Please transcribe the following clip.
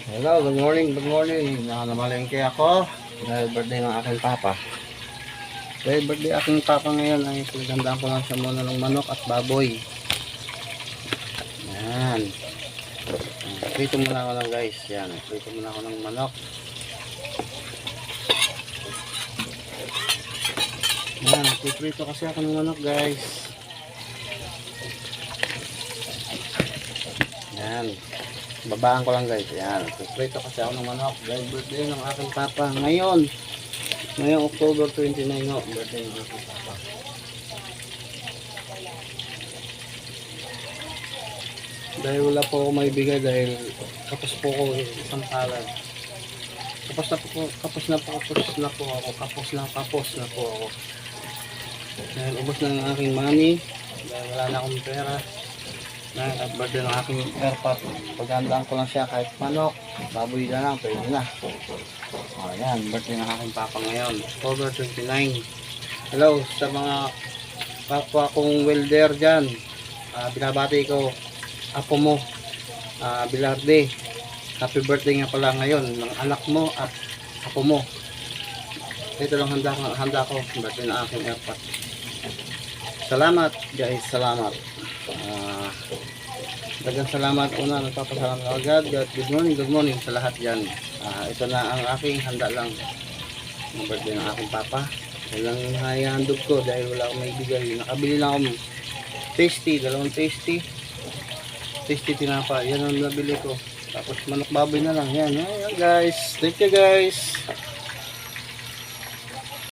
Hello, good morning, good morning. Nakamalengke ako dahil birthday ng aking papa. Dahil birthday aking papa ngayon ay pinagandaan ko lang siya muna ng manok at baboy. Yan. Prito muna ako lang guys. Yan, prito muna ako ng manok. Yan, prito kasi ako ng manok guys. Yan. Babaan ko lang guys. Yan. Prito kasi ako ng manok. Dahil birthday ng aking papa. Ngayong October 29 no. Birthday ng aking papa. Dahil wala po ako maibigay dahil kapos po ko isang palad. Kapos na po ako. Dahil ubos na ng aking money. Dahil wala na akong pera. At birthday ng aking airpot, pagandaan ko lang siya kahit manok, baboy na lang, pwede na. Ayan, birthday ng aking papa ngayon, October 29. Hello sa mga kapwa kong welder dyan. Binabati ko, apo mo, Bilarde. Happy birthday nga pala ngayon ng anak mo at apo mo. Ito lang handa ko, birthday ng aking airpot. Salamat guys, salamat. Dagang salamat una, nagpapasalamat agad. Good morning sa lahat dyan. Ito na ang aking handa lang ng birthday ng aking papa. Walang hayahandog ko dahil wala akong may bigay. Nakabili lang akong dalawang tasty tinapa. Yan ang nabili ko. Tapos manok baboy na lang. Yan guys. Thank you guys.